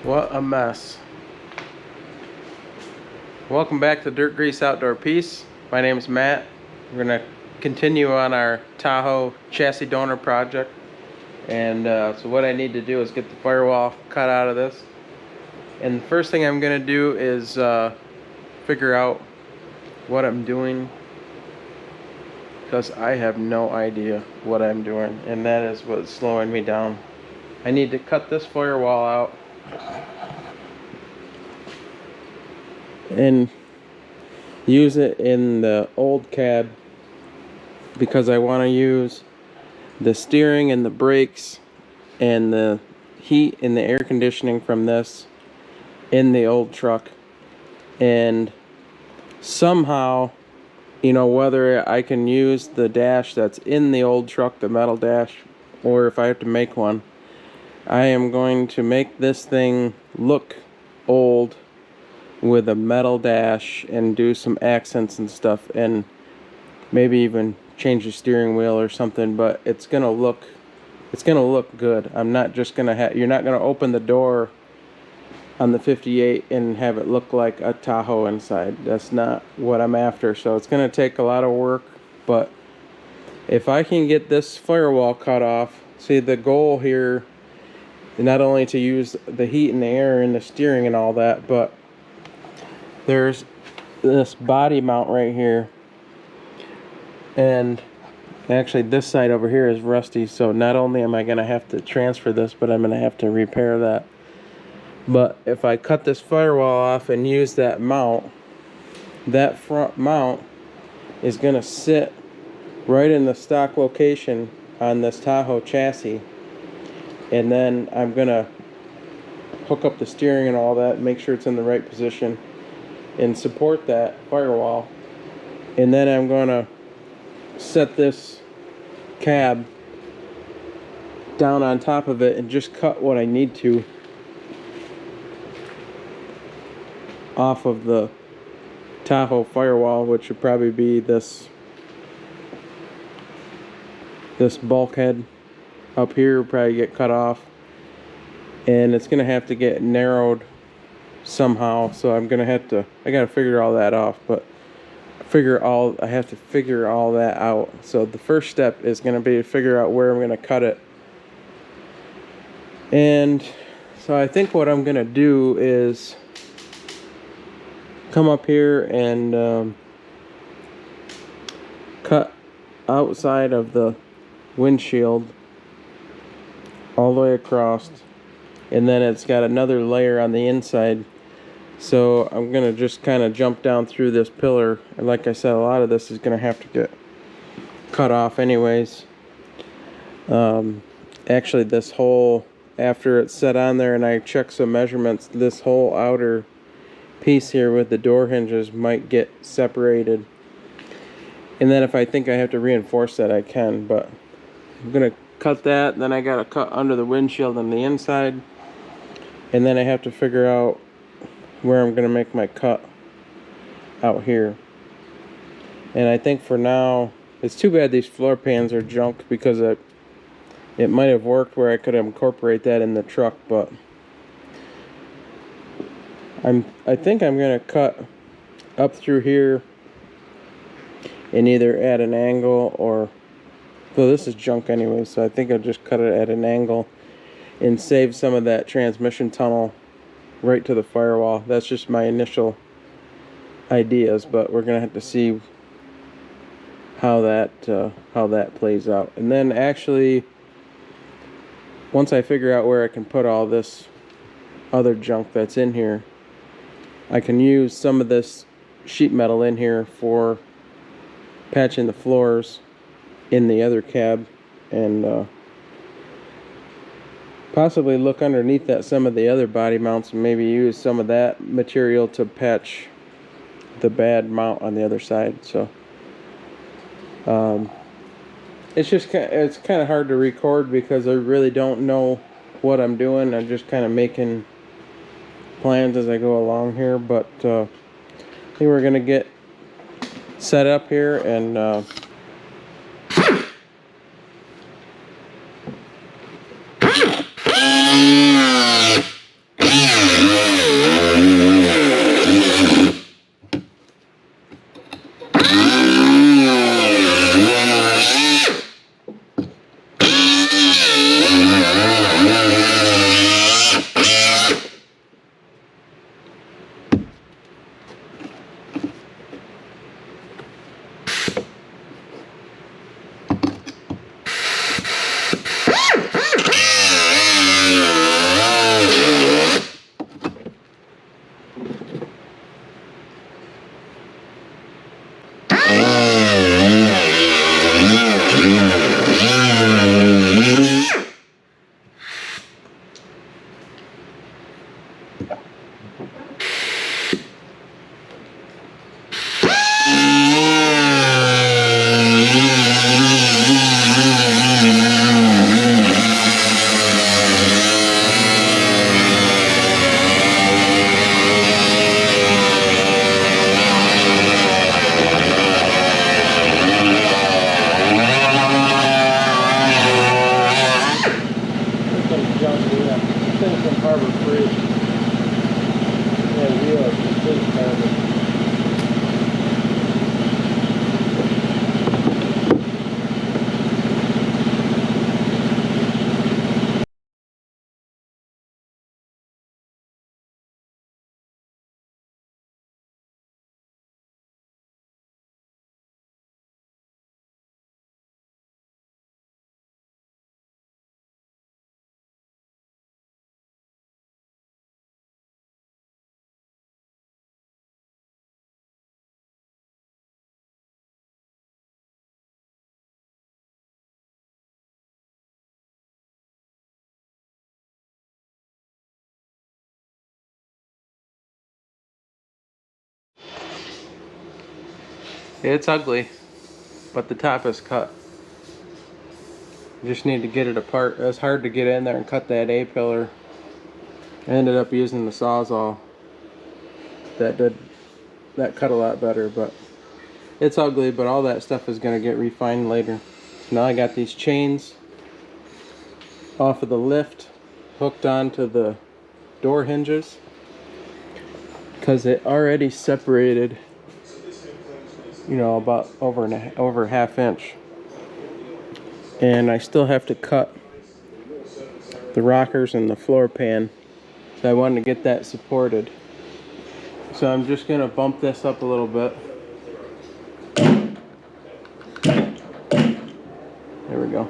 What a mess. Welcome back to Dirt Grease Outdoor Peace. My name is Matt. We're going to continue on our Tahoe chassis donor project. And so what I need to do is get the firewall cut out of this. And the first thing I'm going to do is figure out what I'm doing, because I have no idea what I'm doing, and that is what's slowing me down. I need to cut this firewall out and use it in the old cab, because I want to use the steering and the brakes and the heat and the air conditioning from this in the old truck. And somehow, you know, whether I can use the dash that's in the old truck, the metal dash, or if I have to make one, I am going to make this thing look old with a metal dash and do some accents and stuff, and maybe even change the steering wheel or something. But it's gonna look good. I'm not just gonna you're not gonna open the door on the 58 and have it look like a Tahoe inside. That's not what I'm after. So it's gonna take a lot of work, but if I can get this firewall cut off, see, the goal here is not only to use the heat and the air and the steering and all that, but there's this body mount right here, and actually this side over here is rusty, so not only am I gonna have to transfer this, but I'm gonna have to repair that. But if I cut this firewall off and use that mount, that front mount is gonna sit right in the stock location on this Tahoe chassis, and then I'm gonna hook up the steering and all that, make sure it's in the right position and support that firewall. And then I'm gonna set this cab down on top of it and just cut what I need to off of the Tahoe firewall, which would probably be this bulkhead up here will probably get cut off, and it's gonna have to get narrowed somehow. So I gotta figure all that off, but I have to figure all that out. So the first step is gonna be to figure out where I'm gonna cut it. And so I think what I'm gonna do is come up here and cut outside of the windshield all the way across, and then it's got another layer on the inside. So I'm gonna just kind of jump down through this pillar, and like I said, a lot of this is gonna have to get cut off anyways. Actually, this whole, after it's set on there and I check some measurements, this whole outer piece here with the door hinges might get separated, and then if I think I have to reinforce that, I can. But I'm gonna cut that, then I gotta cut under the windshield on the inside, and then I have to figure out where I'm gonna make my cut out here. And I think for now, it's too bad these floor pans are junk, because it might have worked where I could incorporate that in the truck, but I think I'm gonna cut up through here and either at an angle, or, well, this is junk anyway, so I think I'll just cut it at an angle and save some of that transmission tunnel right to the firewall. That's just my initial ideas, but we're gonna have to see how that plays out. And then actually, once I figure out where I can put all this other junk that's in here, I can use some of this sheet metal in here for patching the floors in the other cab, and possibly look underneath that some of the other body mounts and maybe use some of that material to patch the bad mount on the other side. So it's kind of hard to record because I really don't know what I'm doing. I'm just kind of making plans as I go along here, but I think we're gonna get set up here and It's ugly, but the top is cut. You just need to get it apart. It's hard to get in there and cut that A-pillar. I ended up using the Sawzall. That cut a lot better, but it's ugly, but all that stuff is gonna get refined later. So now I got these chains off of the lift, hooked onto the door hinges, because it already separated, you know, about over half inch. And I still have to cut the rockers and the floor pan, so I wanted to get that supported. So I'm just gonna bump this up a little bit. There we go.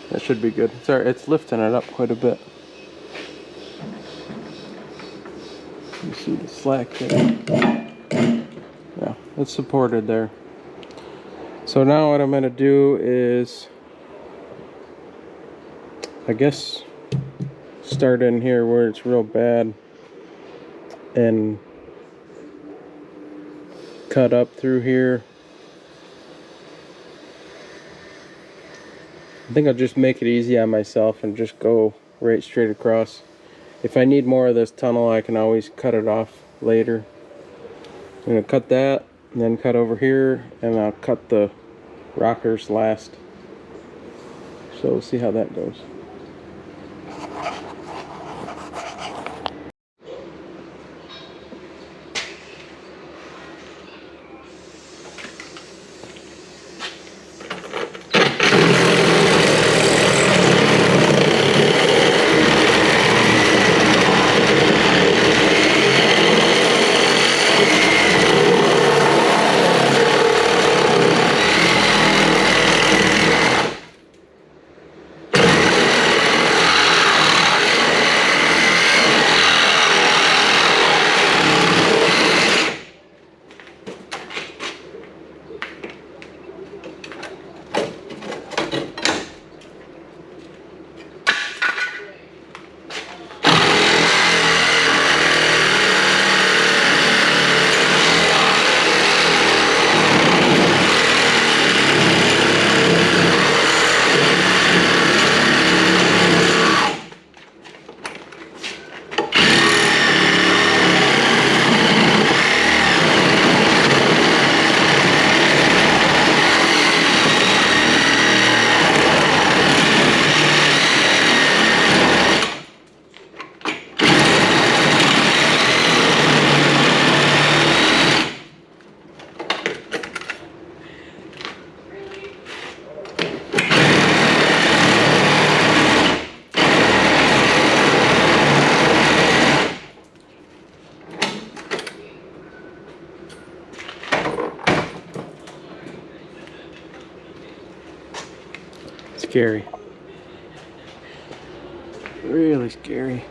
That should be good. Sorry, it's lifting it up quite a bit. You see the slack there. Yeah, it's supported there. So now what I'm going to do is, I guess, start in here where it's real bad and cut up through here. I think I'll just make it easy on myself and just go right straight across. If I need more of this tunnel, I can always cut it off later. I'm going to cut that, and then cut over here, and I'll cut the rockers last. So we'll see how that goes. Scary. Really scary.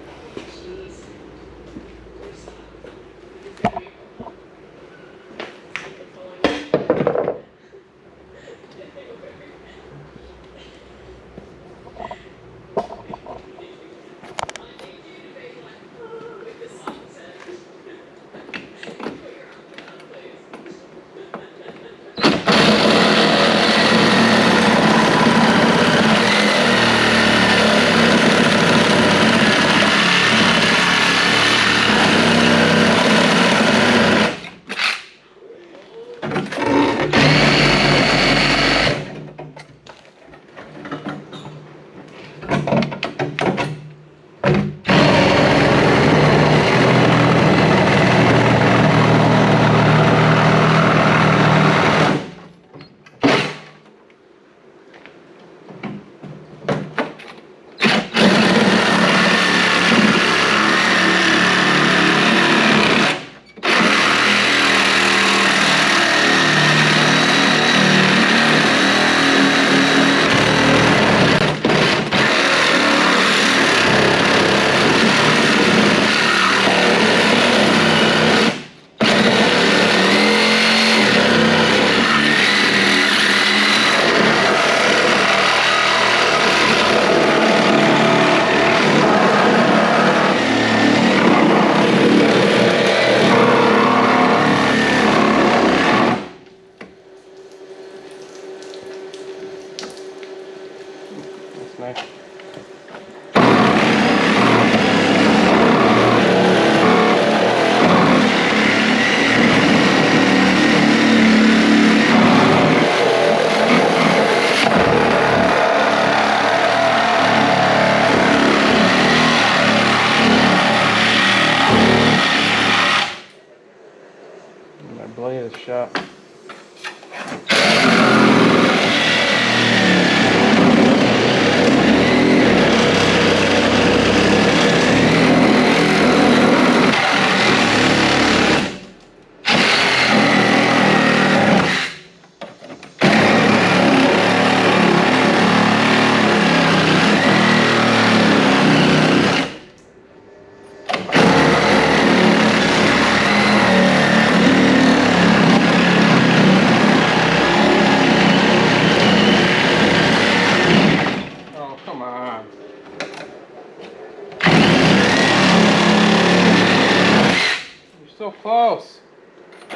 Nice. My blade is sharp. Oh, come on. You're so close. I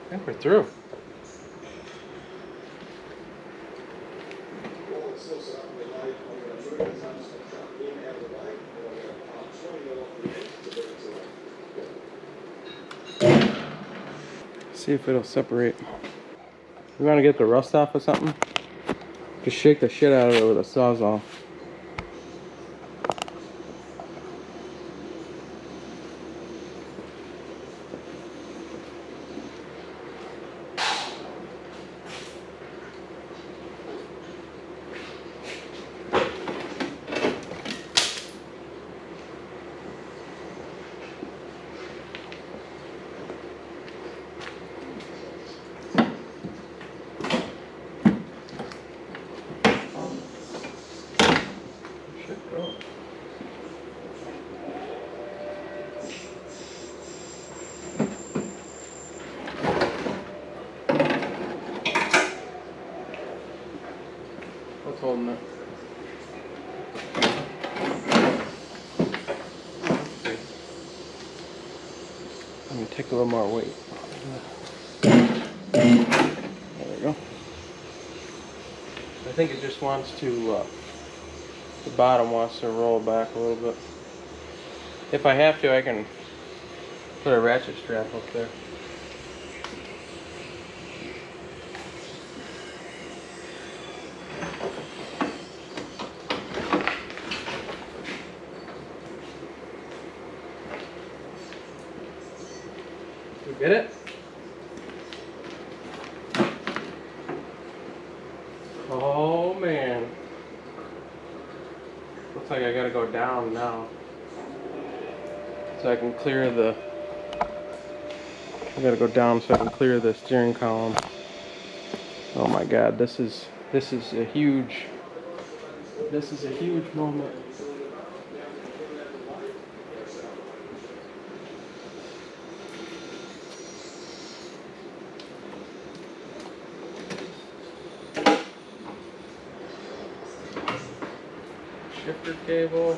think we're through. See if it'll separate. You want to get the rust off of something? Just shake the shit out of it with a Sawzall. What's holding it? I'm gonna take a little more weight. There we go. I think it just wants to, the bottom wants to roll back a little bit. If I have to, I can put a ratchet strap up there. You get it? Oh man. Looks like I gotta go down now. So I can clear the... I gotta go down so I can clear the steering column. Oh my god, this is a huge moment. Shifter cable.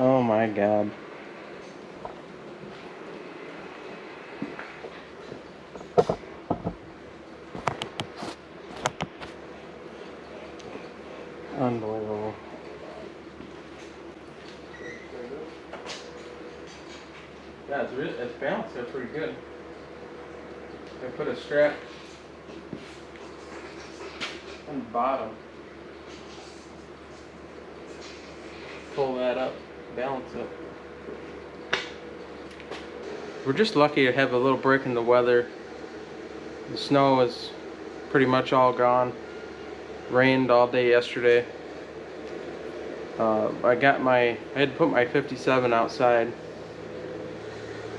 Oh my God. Unbelievable. Yeah, it's balanced there pretty good. I put a strap on the bottom. Pull that up, balance it. We're just lucky to have a little break in the weather. The snow is pretty much all gone. Rained all day yesterday. I had to put my 57 outside,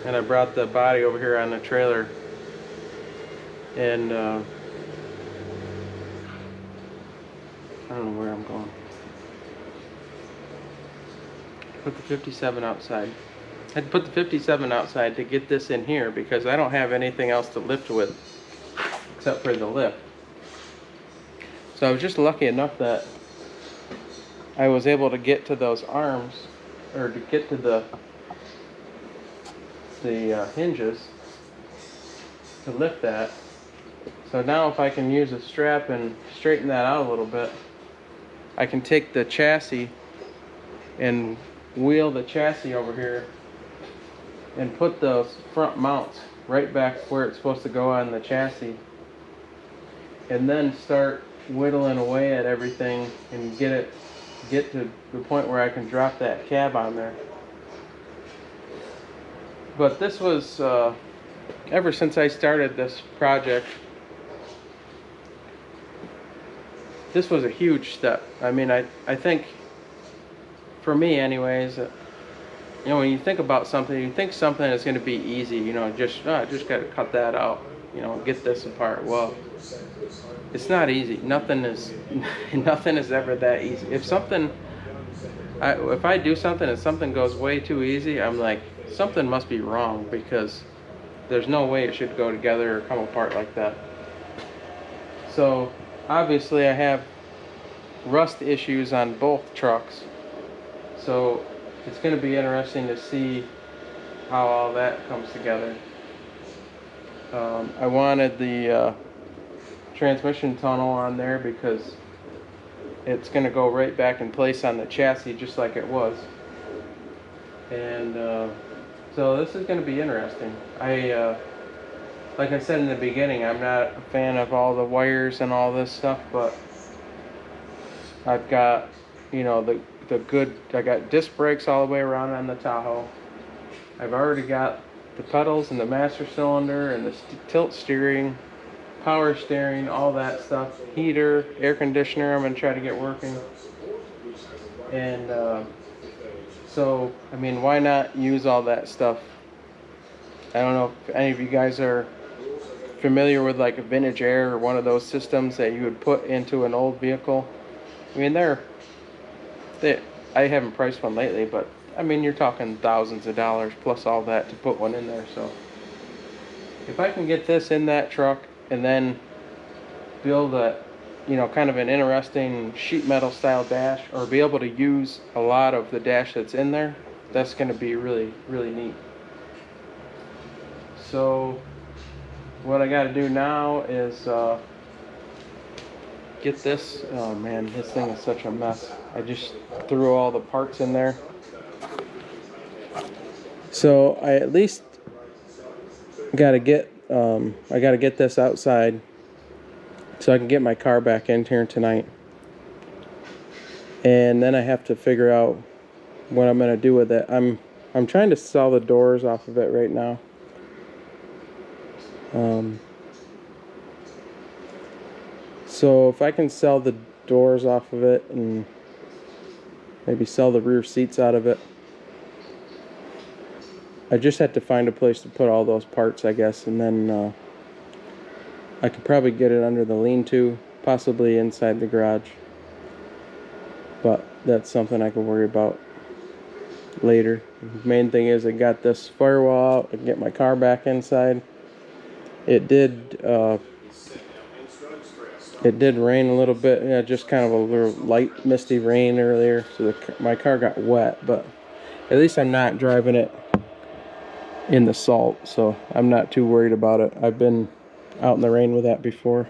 and I brought the body over here on the trailer, and I don't know where I'm going. Put the 57 outside. I had to put the 57 outside to get this in here because I don't have anything else to lift with except for the lift. So I was just lucky enough that I was able to get to those arms, or to get to the hinges to lift that. So now if I can use a strap and straighten that out a little bit, I can take the chassis and wheel the chassis over here and put those front mounts right back where it's supposed to go on the chassis, and then start whittling away at everything and get to the point where I can drop that cab on there. But this was ever since I started this project, this was a huge step. I mean, I think for me anyways, you know, when you think about something, you think something is going to be easy, you know, just got to cut that out, you know, get this apart. Well, it's not easy. Nothing is ever that easy. If I do something and something goes way too easy, I'm like, something must be wrong, because there's no way it should go together or come apart like that. So obviously I have rust issues on both trucks, so it's going to be interesting to see how all that comes together. I wanted the transmission tunnel on there because it's going to go right back in place on the chassis just like it was. And so this is going to be interesting. Like I said in the beginning, I'm not a fan of all the wires and all this stuff, but I've got, you know, I got disc brakes all the way around on the Tahoe. I've already got the pedals and the master cylinder and the tilt steering, power steering, all that stuff. Heater, air conditioner, I'm going to try to get working. And so, I mean, why not use all that stuff? I don't know if any of you guys are familiar with like a vintage air or one of those systems that you would put into an old vehicle. I mean, I haven't priced one lately, but I mean, you're talking thousands of dollars plus all that to put one in there. So if I can get this in that truck and then build a, you know, kind of an interesting sheet metal style dash, or be able to use a lot of the dash that's in there, that's going to be really, really neat. So what I got to do now is get this. Oh man, this thing is such a mess. I just threw all the parts in there. So I at least got to get I got to get this outside so I can get my car back in here tonight. And then I have to figure out what I'm going to do with it. I'm trying to sell the doors off of it right now. So if I can sell the doors off of it and maybe sell the rear seats out of it, I just have to find a place to put all those parts, I guess, and then I could probably get it under the lean-to, possibly inside the garage. But that's something I can worry about later. The main thing is I got this firewall out, I can get my car back inside. It did rain a little bit, yeah, just kind of a little light misty rain earlier, so my car got wet, but at least I'm not driving it in the salt, so I'm not too worried about it. I've been out in the rain with that before.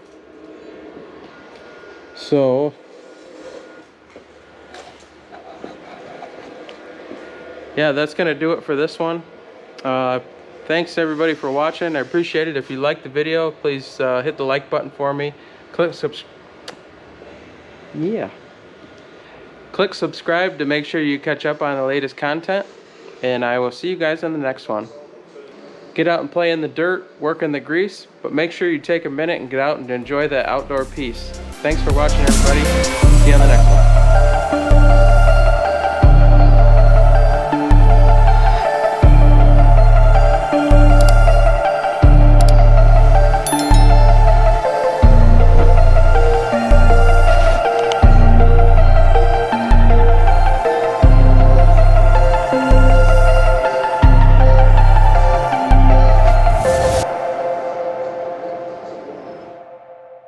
So yeah, that's gonna do it for this one. Thanks everybody for watching. I appreciate it. If you liked the video, please hit the like button for me. Click subscribe to make sure you catch up on the latest content, and I will see you guys in the next one. Get out and play in the dirt, work in the grease, but make sure you take a minute and get out and enjoy that outdoor piece. Thanks for watching, everybody. See you on the next one.